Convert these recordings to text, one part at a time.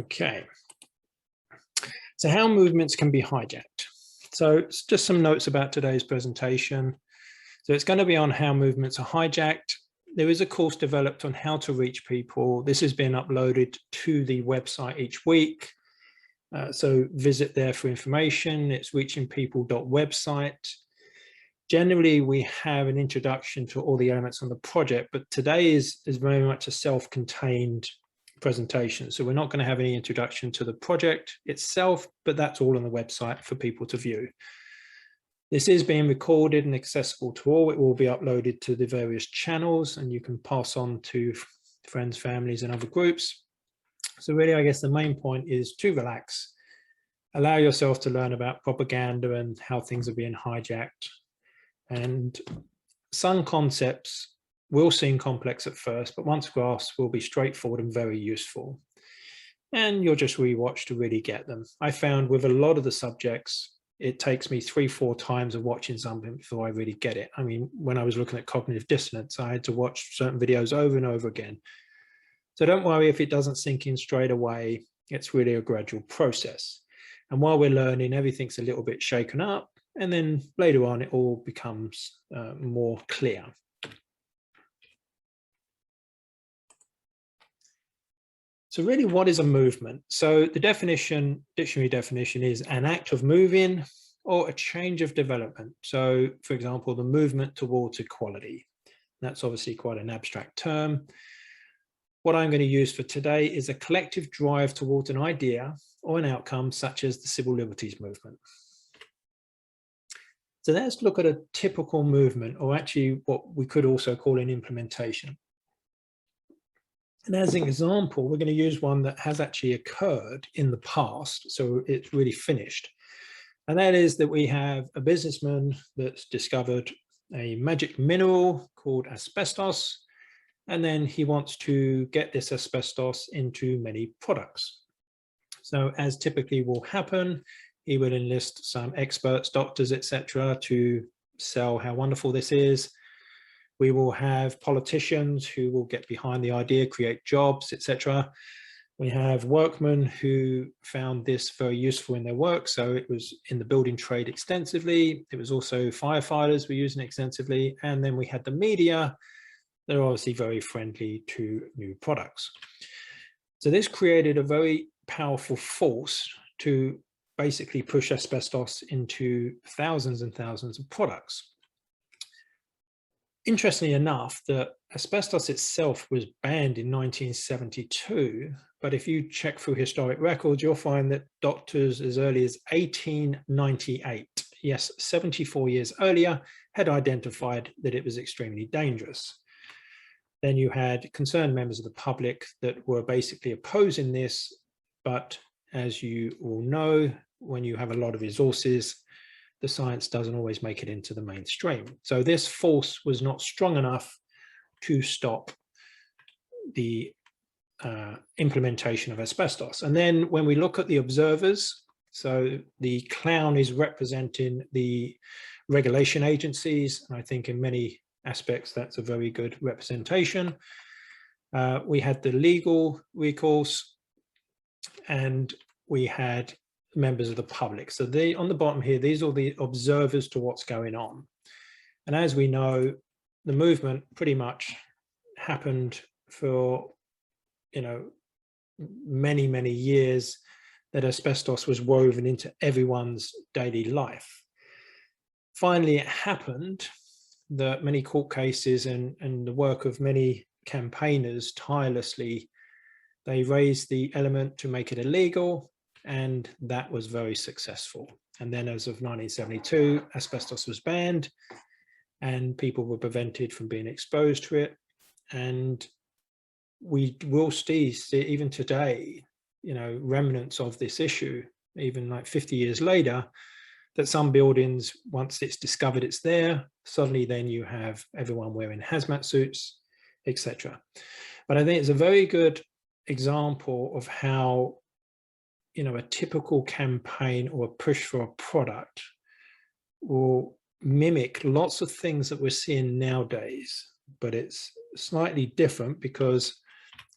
Okay, so how movements can be hijacked. So it's just some notes about today's presentation. So it's going to be on how movements are hijacked. There is a course developed on how to reach people. This has been uploaded to the website each week. So visit there for information. It's reachingpeople.website. Generally, we have an introduction to all the elements on the project, but today is very much a self-contained presentation. So we're not going to have any introduction to the project itself, but that's all on the website for people to view. This is being recorded and accessible to all. It will be uploaded to the various channels and you can pass on to friends, families, and other groups. So really, I guess the main point is to relax, allow yourself to learn about propaganda and how things are being hijacked. And some concepts will seem complex at first, but once grasped will be straightforward and very useful. And you'll just rewatch to really get them. I found with a lot of the subjects, it takes me 3-4 times of watching something before I really get it. I mean, when I was looking at cognitive dissonance, I had to watch certain videos over and over again. So don't worry if it doesn't sink in straight away. It's really a gradual process. And while we're learning, everything's a little bit shaken up. And then later on, it all becomes more clear. So really, what is a movement? So the definition, dictionary definition, is an act of moving or a change of development. So for example, the movement towards equality. That's obviously quite an abstract term. What I'm going to use for today is a collective drive towards an idea or an outcome, such as the civil liberties movement. So let's look at a typical movement, or actually what we could also call an implementation. And as an example, we're going to use one that has actually occurred in the past, so it's really finished. And that is that we have a businessman that's discovered a magic mineral called asbestos, and then he wants to get this asbestos into many products. So as typically will happen, he will enlist some experts, doctors, etc., to sell how wonderful this is. We will have politicians who will get behind the idea, create jobs, etc. We have workmen who found this very useful in their work. So it was in the building trade extensively. It was also firefighters were using it extensively. And then we had the media. They're obviously very friendly to new products. So this created a very powerful force to basically push asbestos into thousands and thousands of products. Interestingly enough, that asbestos itself was banned in 1972, but if you check through historic records, you'll find that doctors as early as 1898, yes, 74 years earlier, had identified that it was extremely dangerous. Then you had concerned members of the public that were basically opposing this, but as you all know, when you have a lot of resources, the science doesn't always make it into the mainstream. So this force was not strong enough to stop the implementation of asbestos. And then when we look at the observers, so the clown is representing the regulation agencies, and I think in many aspects that's a very good representation. We had the legal recourse, and we had members of the public. So they, on the bottom here, these are the observers to what's going on. And as we know, the movement pretty much happened for, you know, many, many years, that asbestos was woven into everyone's daily life. Finally, it happened that many court cases and the work of many campaigners tirelessly, they raised the element to make it illegal, and that was very successful. And then as of 1972, asbestos was banned and people were prevented from being exposed to it. And we will see even today, you know, remnants of this issue, even like 50 years later, that some buildings, once it's discovered it's there, suddenly then you have everyone wearing hazmat suits, etc. But I think it's a very good example of how, you know, a typical campaign or a push for a product will mimic lots of things that we're seeing nowadays, but it's slightly different because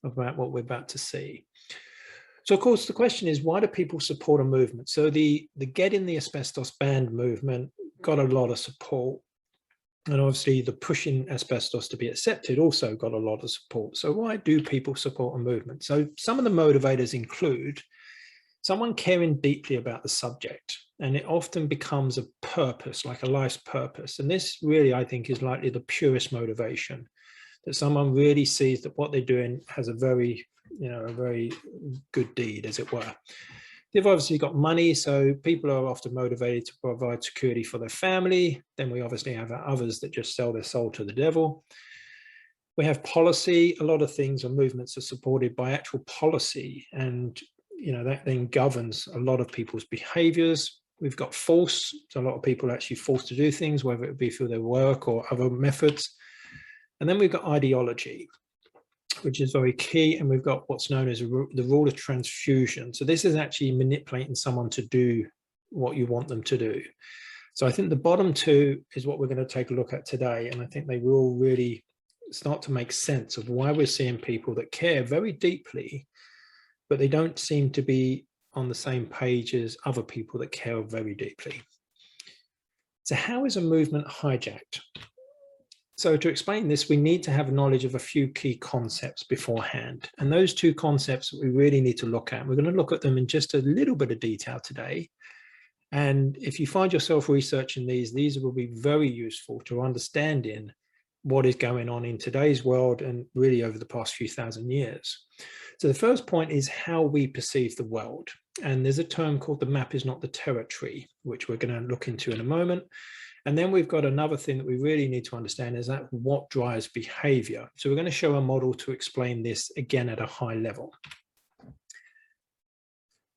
of what we're about to see. So of course, the question is, why do people support a movement? So the Getting the Asbestos Banned movement got a lot of support. And obviously the pushing asbestos to be accepted also got a lot of support. So why do people support a movement? So some of the motivators include someone caring deeply about the subject, and it often becomes a purpose, like a life's purpose. And this really, I think, is likely the purest motivation, that someone really sees that what they're doing has a very good deed, as it were. They've obviously got money, so people are often motivated to provide security for their family. Then we obviously have others that just sell their soul to the devil. We have policy. A lot of things or movements are supported by actual policy, and that then governs a lot of people's behaviors. We've got force, so a lot of people are actually forced to do things, whether it be through their work or other methods. And then we've got ideology, which is very key. And we've got what's known as the rule of transfusion. So this is actually manipulating someone to do what you want them to do. So I think the bottom two is what we're going to take a look at today. And I think they will really start to make sense of why we're seeing people that care very deeply, but they don't seem to be on the same page as other people that care very deeply. So how is a movement hijacked? So to explain this, we need to have knowledge of a few key concepts beforehand. And those two concepts we really need to look at. We're going to look at them in just a little bit of detail today. And if you find yourself researching these will be very useful to understanding what is going on in today's world and really over the past few thousand years. So the first point is how we perceive the world. And there's a term called the map is not the territory, which we're going to look into in a moment. And then we've got another thing that we really need to understand is that what drives behavior. So we're going to show a model to explain this again at a high level.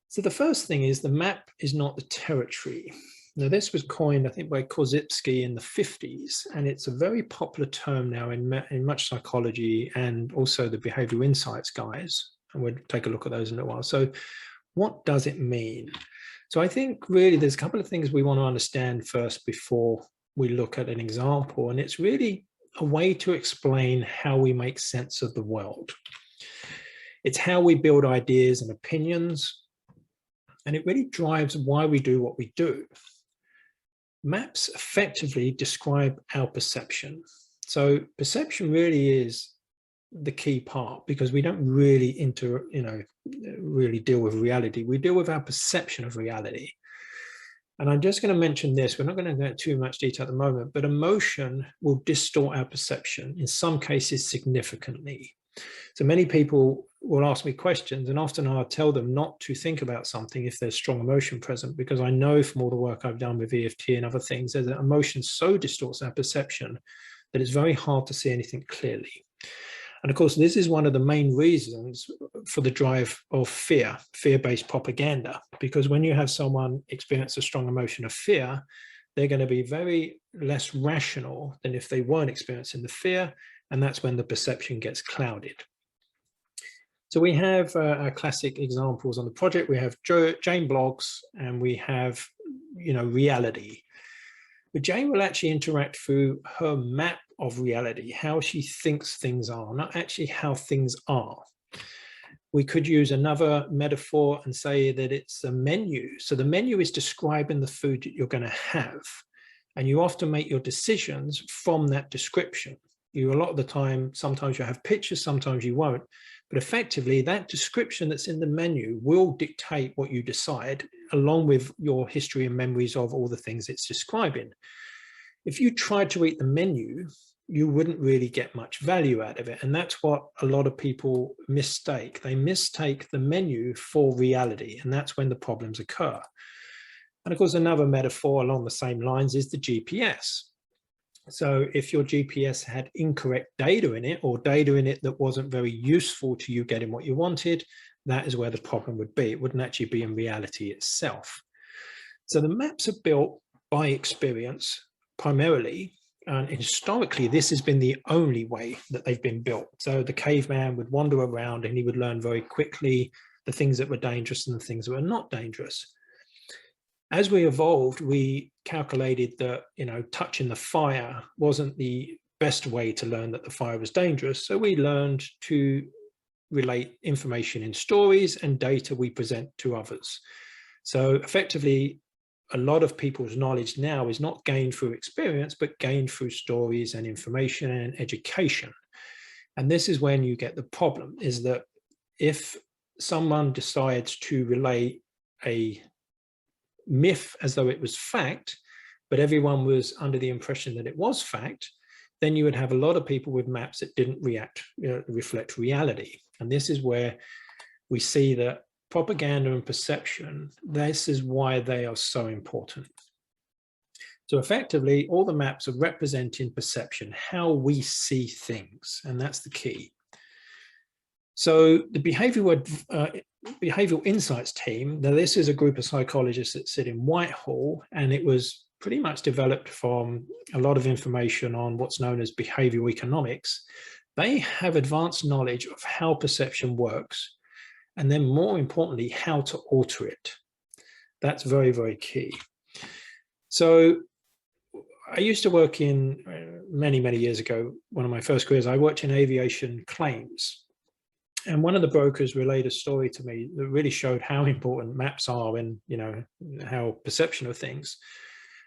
So the first thing is the map is not the territory. Now this was coined, I think, by Korzybski in the 50s, and it's a very popular term now in much psychology and also the behavioral insights guys. And we'll take a look at those in a while. So what does it mean? So I think really there's a couple of things we want to understand first before we look at an example, and it's really a way to explain how we make sense of the world. It's how we build ideas and opinions, and it really drives why we do what we do. Maps effectively describe our perception. So perception really is the key part, because we don't really really deal with reality. We deal with our perception of reality. And I'm just going to mention this. We're not going to go into too much detail at the moment, but emotion will distort our perception, in some cases significantly. So many people will ask me questions, and often I'll tell them not to think about something if there's strong emotion present, because I know from all the work I've done with EFT and other things, that emotion so distorts our perception that it's very hard to see anything clearly. And of course, this is one of the main reasons for the drive of fear, fear-based propaganda, because when you have someone experience a strong emotion of fear, they're going to be very less rational than if they weren't experiencing the fear. And that's when the perception gets clouded. So we have our classic examples on the project. We have Jane blogs, and we have, reality. But Jane will actually interact through her map of reality, how she thinks things are, not actually how things are. We could use another metaphor and say that it's a menu. So the menu is describing the food that you're going to have. And you often make your decisions from that description. A lot of the time, sometimes you have pictures, sometimes you won't. But effectively, that description that's in the menu will dictate what you decide, along with your history and memories of all the things it's describing. If you tried to eat the menu, you wouldn't really get much value out of it. And that's what a lot of people mistake. They mistake the menu for reality, and that's when the problems occur. And of course, another metaphor along the same lines is the GPS. So if your GPS had incorrect data in it, or data in it that wasn't very useful to you getting what you wanted, that is where the problem would be. It wouldn't actually be in reality itself. So the maps are built by experience primarily, and historically this has been the only way that they've been built. So the caveman would wander around and he would learn very quickly the things that were dangerous and the things that were not dangerous. As we evolved, we calculated that, touching the fire wasn't the best way to learn that the fire was dangerous. So we learned to relate information in stories and data we present to others. So effectively, a lot of people's knowledge now is not gained through experience, but gained through stories and information and education. And this is when you get the problem, is that if someone decides to relay a myth as though it was fact, but everyone was under the impression that it was fact, then you would have a lot of people with maps that didn't reflect reality. And this is where we see that propaganda and perception, this is why they are so important. So effectively, all the maps are representing perception, how we see things, and that's the key. So the behavioral insights team, now this is a group of psychologists that sit in Whitehall, and it was pretty much developed from a lot of information on what's known as behavioral economics. They have advanced knowledge of how perception works, and then more importantly, how to alter it. That's very, very key. So I used to work in, many, many years ago, one of my first careers, I worked in aviation claims. And one of the brokers relayed a story to me that really showed how important maps are and, you know, how perception of things.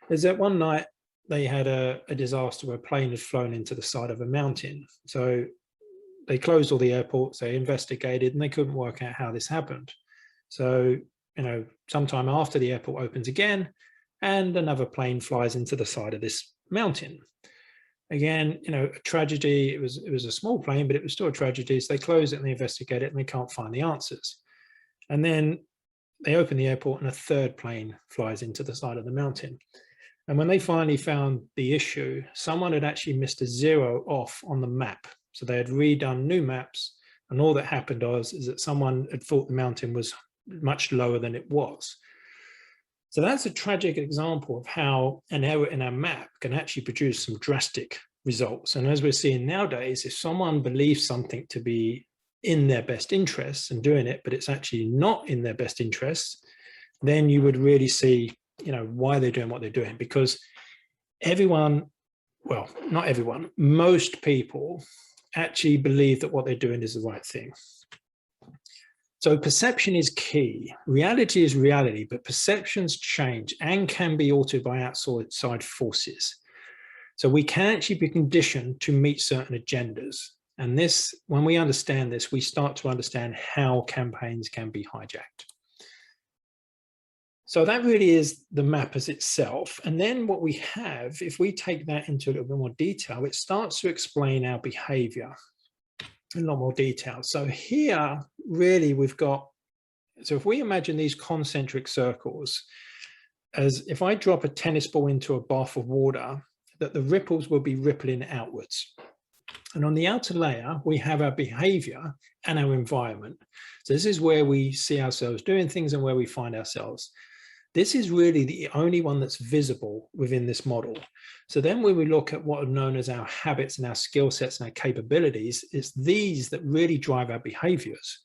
Is that one night they had a disaster where a plane had flown into the side of a mountain. So they closed all the airports, they investigated, and they couldn't work out how this happened. So, you know, sometime after the airport opens again, and another plane flies into the side of this mountain. Again, you know, a tragedy. It was a small plane, but it was still a tragedy. So they close it and they investigate it and they can't find the answers. And then they open the airport and a third plane flies into the side of the mountain. And when they finally found the issue, someone had actually missed a 0 off on the map. So they had redone new maps, and all that happened is that someone had thought the mountain was much lower than it was. So that's a tragic example of how an error in our map can actually produce some drastic results. And as we're seeing nowadays, if someone believes something to be in their best interests and doing it, but it's actually not in their best interests, then you would really see, you know, why they're doing what they're doing. Because everyone, well, not everyone, most people actually believe that what they're doing is the right thing. So perception is key. Reality is reality, but perceptions change and can be altered by outside forces. So we can actually be conditioned to meet certain agendas. And this, when we understand this, we start to understand how campaigns can be hijacked. So that really is the map as itself. And then what we have, if we take that into a little bit more detail, it starts to explain our behavior in a lot more detail. So here, really, we've got, so if we imagine these concentric circles, as if I drop a tennis ball into a bath of water, that the ripples will be rippling outwards. And on the outer layer, we have our behavior and our environment. So this is where we see ourselves doing things and where we find ourselves. This is really the only one that's visible within this model. So then when we look at what are known as our habits and our skill sets and our capabilities, it's these that really drive our behaviors.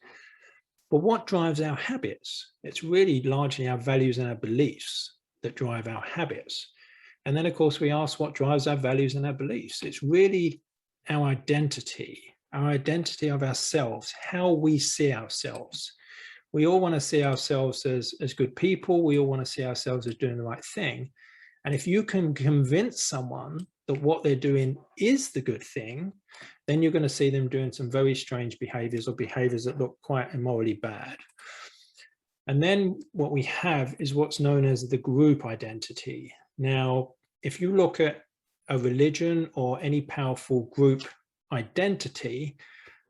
But what drives our habits? It's really largely our values and our beliefs that drive our habits. And then, of course, we ask what drives our values and our beliefs. It's really our identity of ourselves, how we see ourselves. We all want to see ourselves as good people. We all want to see ourselves as doing the right thing. And if you can convince someone that what they're doing is the good thing, then you're going to see them doing some very strange behaviors or behaviors that look quite immorally bad. And then what we have is what's known as the group identity. Now, if you look at a religion or any powerful group identity,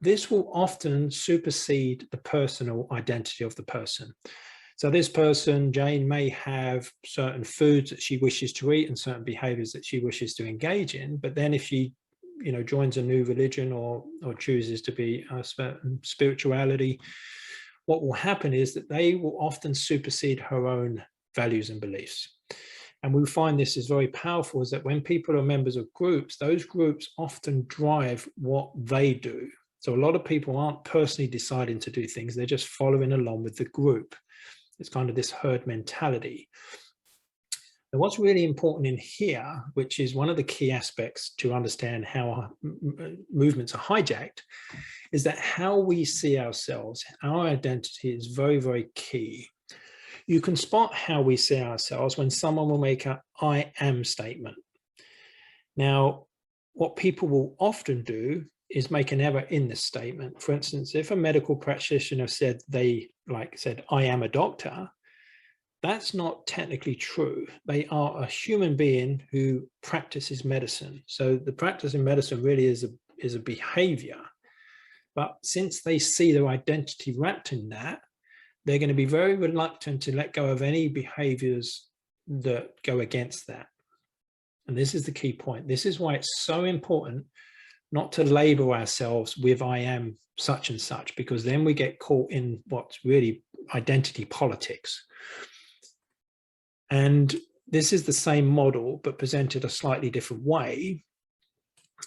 this will often supersede the personal identity of the person. So this person, Jane, may have certain foods that she wishes to eat and certain behaviors that she wishes to engage in. But then if she, you know, joins a new religion or chooses to be a spirituality, what will happen is that they will often supersede her own values and beliefs. And we find this is very powerful, is that when people are members of groups, those groups often drive what they do. So a lot of people aren't personally deciding to do things, they're just following along with the group. It's kind of this herd mentality. Now, what's really important in here, which is one of the key aspects to understand how our movements are hijacked, is that how we see ourselves, our identity is very, very key. You can spot how we see ourselves when someone will make a "I am" statement. Now, what people will often do is make an error in this statement. For instance, if a medical practitioner said "I am a doctor," that's not technically true. They are a human being who practices medicine. So the practice in medicine really is a behavior. But since they see their identity wrapped in that, they're going to be very reluctant to let go of any behaviors that go against that. And this is the key point. This is why it's so important not to label ourselves with "I am such and such," because then we get caught in what's really identity politics. And this is the same model, but presented a slightly different way.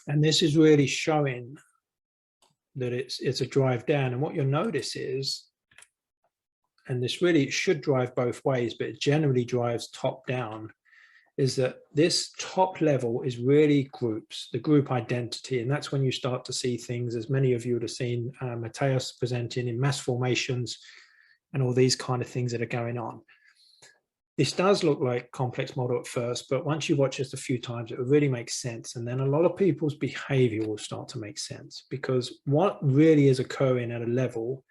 And this is really showing that it's a drive down. And what you'll notice is, and this really should drive both ways, but it generally drives top down, is that this top level is really groups, the group identity. And that's when you start to see things, as many of you would have seen Mateus presenting, in mass formations and all these kind of things that are going on. This does look like a complex model at first, but once you watch this a few times, it will really make sense. And then a lot of people's behavior will start to make sense, because what really is occurring at a level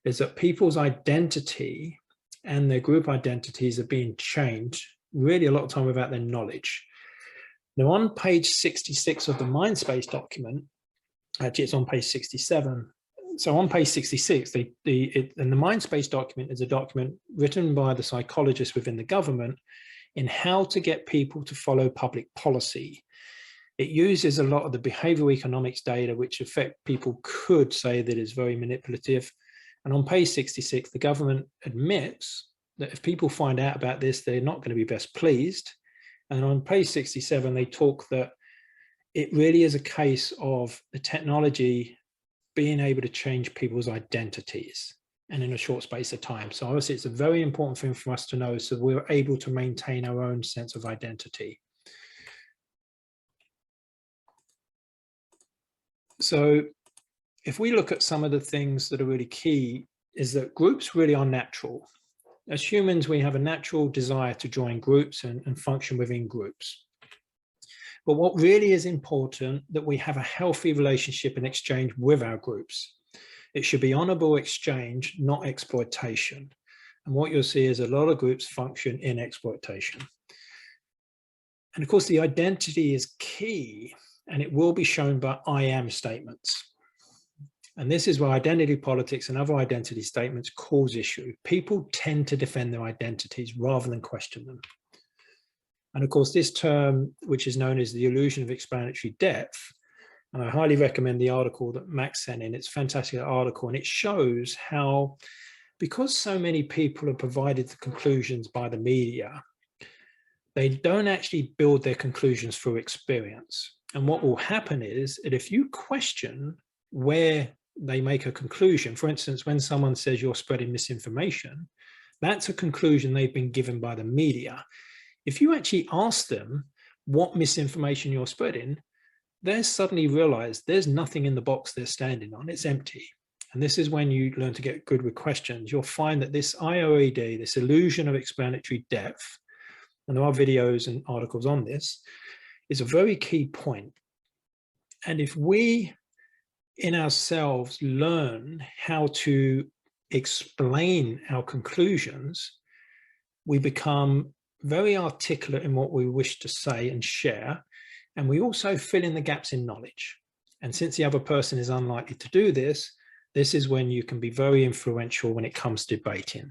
is that people's identity and their group identities are being changed really a lot of time without their knowledge. Now, on page 66 of the Mindspace document, actually it's on page 67. So on page 66, and the Mindspace document is a document written by the psychologists within the government in how to get people to follow public policy. It uses a lot of the behavioral economics data, which affect people could say that is very manipulative. And on page 66, the government admits that if people find out about this, they're not going to be best pleased. And on page 67, they talk that it really is a case of the technology being able to change people's identities, and in a short space of time. So obviously it's a very important thing for us to know, so we're able to maintain our own sense of identity. So if we look at some of the things that are really key, is that groups really are natural. As humans, we have a natural desire to join groups and function within groups. But what really is important, that we have a healthy relationship and exchange with our groups. It should be honorable exchange, not exploitation. And what you'll see is a lot of groups function in exploitation. And of course, the identity is key, and it will be shown by "I am" statements. And this is where identity politics and other identity statements cause issue. People tend to defend their identities rather than question them. And of course, this term, which is known as the illusion of explanatory depth, and I highly recommend the article that Max sent in. It's a fantastic article, and it shows how, because so many people are provided the conclusions by the media, they don't actually build their conclusions through experience. And what will happen is that if you question where they make a conclusion, for instance, when someone says you're spreading misinformation, that's a conclusion they've been given by the media. If you actually ask them what misinformation you're spreading, they suddenly realize there's nothing in the box they're standing on, it's empty. And this is when you learn to get good with questions. You'll find that this IOED, this illusion of explanatory depth, and there are videos and articles on this, is a very key point. And if we in ourselves learn how to explain our conclusions, we become very articulate in what we wish to say and share, and we also fill in the gaps in knowledge. And since the other person is unlikely to do this, this is when you can be very influential when it comes to debating.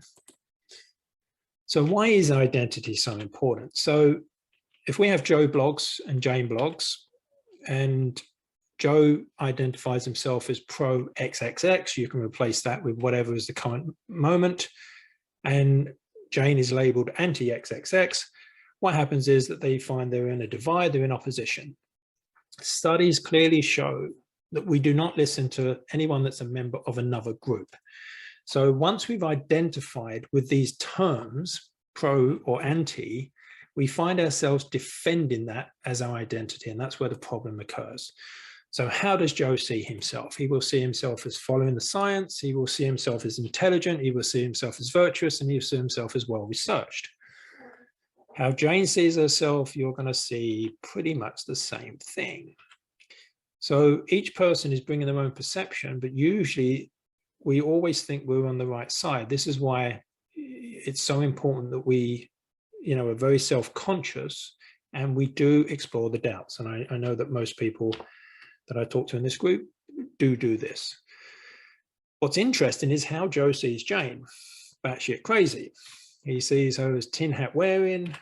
So why is identity so important? So if we have Joe blogs and Jane blogs, and Joe identifies himself as pro XXX, you can replace that with whatever is the current moment, and Jane is labeled anti-XXX, what happens is that they find they're in a divide, they're in opposition. Studies clearly show that we do not listen to anyone that's a member of another group. So once we've identified with these terms, pro or anti, we find ourselves defending that as our identity, and that's where the problem occurs. So how does Joe see himself? He will see himself as following the science, he will see himself as intelligent, he will see himself as virtuous, and he will see himself as well-researched. How Jane sees herself, you're going to see pretty much the same thing. So each person is bringing their own perception, but usually we always think we're on the right side. This is why it's so important that we, are very self-conscious and we do explore the doubts. And I know that most people that I talk to in this group do this. What's interesting is how Joe sees Jane. Batshit crazy. He sees her as tin hat wearing.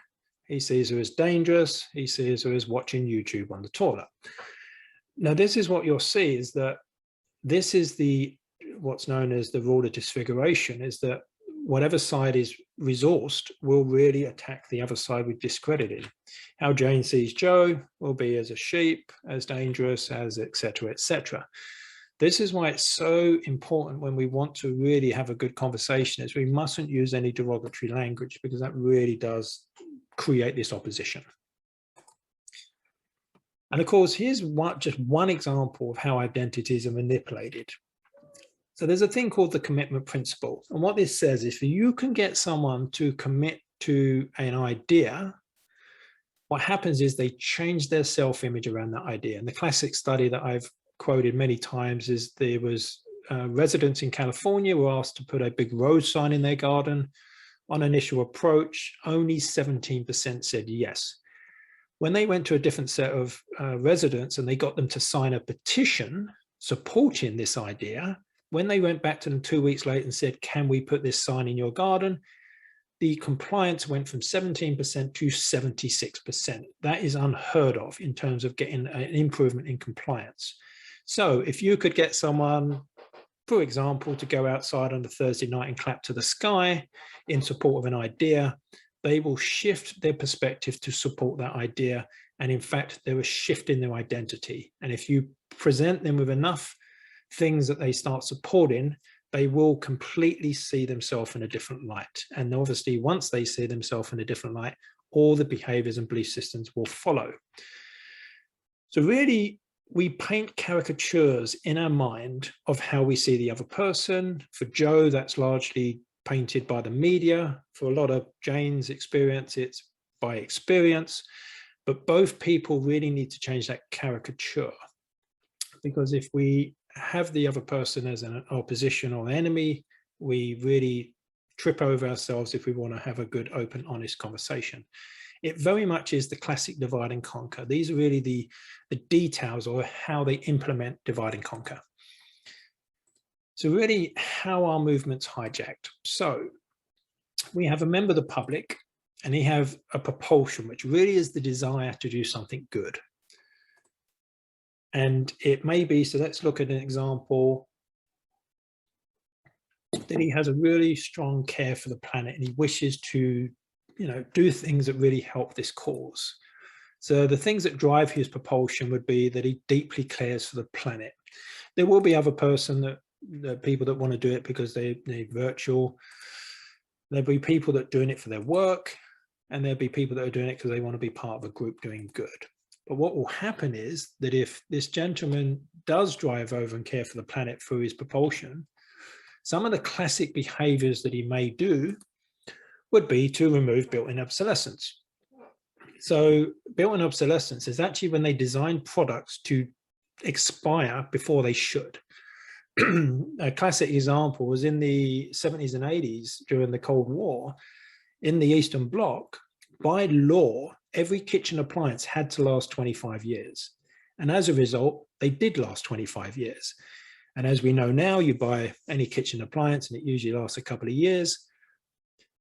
He sees her as dangerous. He sees her as watching YouTube on the toilet. Now, this is what you'll see, is that this is what's known as the rule of disfiguration, is that whatever side is resourced will really attack the other side we've discredited. How Jane sees Joe will be as a sheep, as dangerous, as etc., etc. This is why it's so important when we want to really have a good conversation, is we mustn't use any derogatory language, because that really does create this opposition. And of course, here's just one example of how identities are manipulated. So there's a thing called the commitment principle. And what this says is, if you can get someone to commit to an idea, what happens is they change their self-image around that idea. And the classic study that I've quoted many times is, there was residents in California were asked to put a big road sign in their garden. On initial approach, only 17% said yes. When they went to a different set of residents and they got them to sign a petition supporting this idea, when they went back to them 2 weeks later and said, can we put this sign in your garden? The compliance went from 17% to 76%. That is unheard of in terms of getting an improvement in compliance. So if you could get someone, for example, to go outside on a Thursday night and clap to the sky in support of an idea, they will shift their perspective to support that idea. And in fact, they will shift in their identity. And if you present them with enough things that they start supporting, they will completely see themselves in a different light. And obviously, once they see themselves in a different light, all the behaviors and belief systems will follow. So really, we paint caricatures in our mind of how we see the other person. For Joe, that's largely painted by the media. For a lot of Jane's experience, it's by experience. But both people really need to change that caricature, because if we have the other person as an opposition or enemy, we really trip over ourselves if we want to have a good, open, honest conversation. It very much is the classic divide and conquer. These are really the details or how they implement divide and conquer. So really, how are movements hijacked? So we have a member of the public, and they have a propulsion, which really is the desire to do something good. And it may be, so let's look at an example, that he has a really strong care for the planet and he wishes to, do things that really help this cause. So the things that drive his propulsion would be that he deeply cares for the planet. There will be other people that want to do it because they're virtual. There'll be people that are doing it for their work, and there'll be people that are doing it because they want to be part of a group doing good. But what will happen is that if this gentleman does drive over and care for the planet through his propulsion, some of the classic behaviors that he may do would be to remove built-in obsolescence. So built-in obsolescence is actually when they design products to expire before they should. A classic example was in the 70s and 80s during the Cold War. In the Eastern Bloc, by law, every kitchen appliance had to last 25 years. And as a result, they did last 25 years. And as we know now, you buy any kitchen appliance and it usually lasts a couple of years.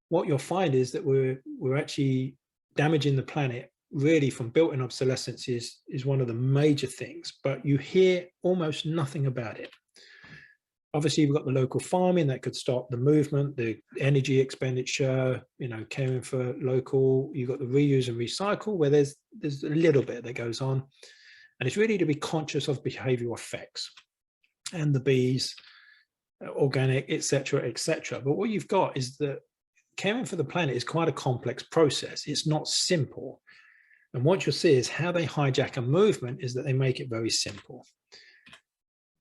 What you'll find is that we're actually damaging the planet really from built-in obsolescence is one of the major things, but you hear almost nothing about it. Obviously, we've got the local farming that could stop the movement, the energy expenditure, caring for local. You've got the reuse and recycle, where there's a little bit that goes on. And it's really to be conscious of behavioral effects and the bees, organic, etc., etc. But what you've got is that caring for the planet is quite a complex process. It's not simple. And what you'll see is how they hijack a movement is that they make it very simple.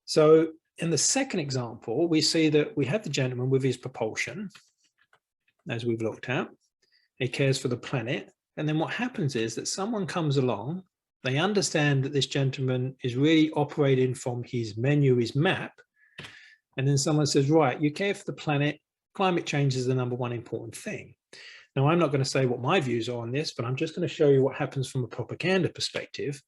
So in the second example, we see that we have the gentleman with his propulsion, as we've looked at. He cares for the planet. And then what happens is that someone comes along, they understand that this gentleman is really operating from his menu, his map. And then someone says, right, you care for the planet, climate change is the #1 important thing. Now, I'm not going to say what my views are on this, but I'm just going to show you what happens from a propaganda perspective,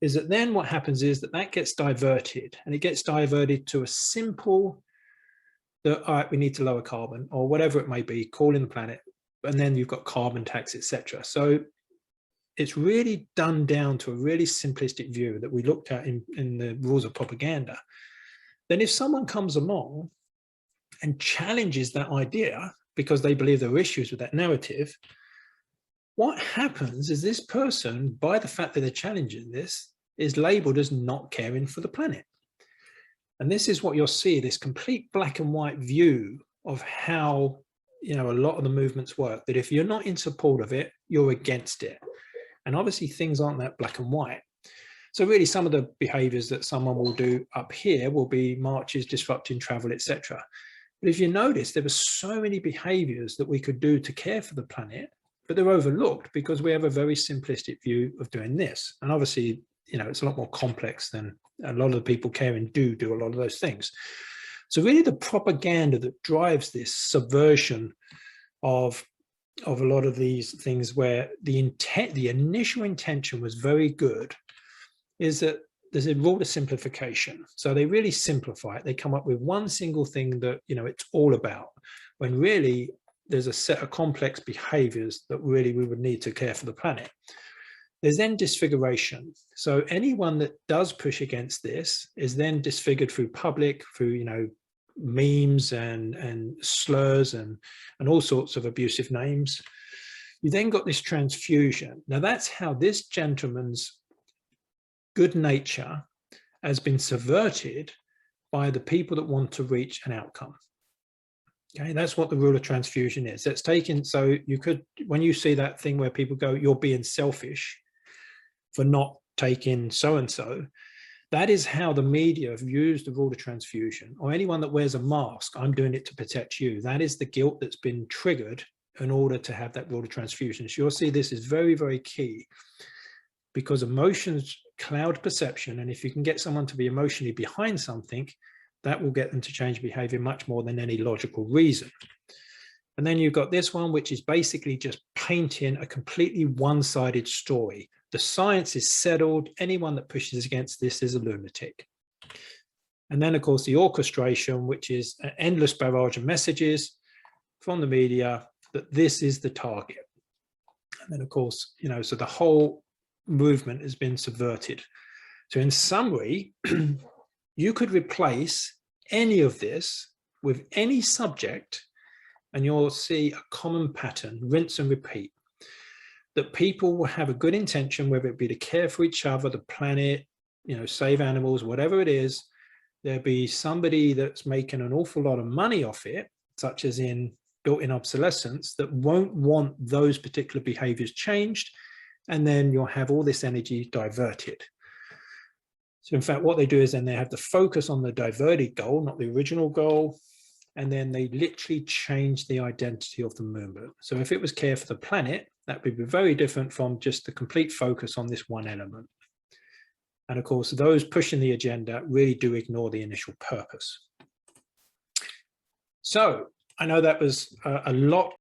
is that then what happens is that that gets diverted, and it gets diverted to a simple, that, all right, we need to lower carbon, or whatever it may be, calling the planet, and then you've got carbon tax, etc. So it's really done down to a really simplistic view that we looked at in the rules of propaganda. Then if someone comes along and challenges that idea because they believe there are issues with that narrative, what happens is this person, by the fact that they're challenging this, is labeled as not caring for the planet. And this is what you'll see, this complete black and white view of how, a lot of the movements work, that if you're not in support of it, you're against it. And obviously things aren't that black and white. So really some of the behaviors that someone will do up here will be marches, disrupting travel, etc. But if you notice, there were so many behaviors that we could do to care for the planet, but they're overlooked because we have a very simplistic view of doing this. And obviously, it's a lot more complex than a lot of the people caring do a lot of those things. So really the propaganda that drives this subversion of a lot of these things, where the initial intention was very good, is that there's a rule of simplification. So they really simplify it. They come up with one single thing that, it's all about, when really there's a set of complex behaviors that really we would need to care for the planet. There's then disfiguration. So anyone that does push against this is then disfigured through memes and slurs and all sorts of abusive names. You then got this transfusion. Now that's how this gentleman's good nature has been subverted by the people that want to reach an outcome. Okay, that's what the rule of transfusion is. That's taken, so you could, when you see that thing where people go, you're being selfish for not taking so-and-so, that is how the media have used the rule of transfusion. Or anyone that wears a mask, I'm doing it to protect you. That is the guilt that's been triggered in order to have that rule of transfusion. So you'll see this is very, very key, because emotions cloud perception. And if you can get someone to be emotionally behind something, that will get them to change behavior much more than any logical reason. And then you've got this one, which is basically just painting a completely one-sided story. The science is settled. Anyone that pushes against this is a lunatic. And then, of course, the orchestration, which is an endless barrage of messages from the media that this is the target. And then, of course, so the whole movement has been subverted. So in summary, you could replace any of this with any subject and you'll see a common pattern, rinse and repeat, that people will have a good intention, whether it be to care for each other, the planet, save animals, whatever it is. There'll be somebody that's making an awful lot of money off it, such as in built-in obsolescence, that won't want those particular behaviors changed. And then you'll have all this energy diverted. So in fact, what they do is then they have to focus on the diverted goal, not the original goal. And then they literally change the identity of the movement. So if it was care for the planet, that would be very different from just the complete focus on this one element. And of course, those pushing the agenda really do ignore the initial purpose. So I know that was a lot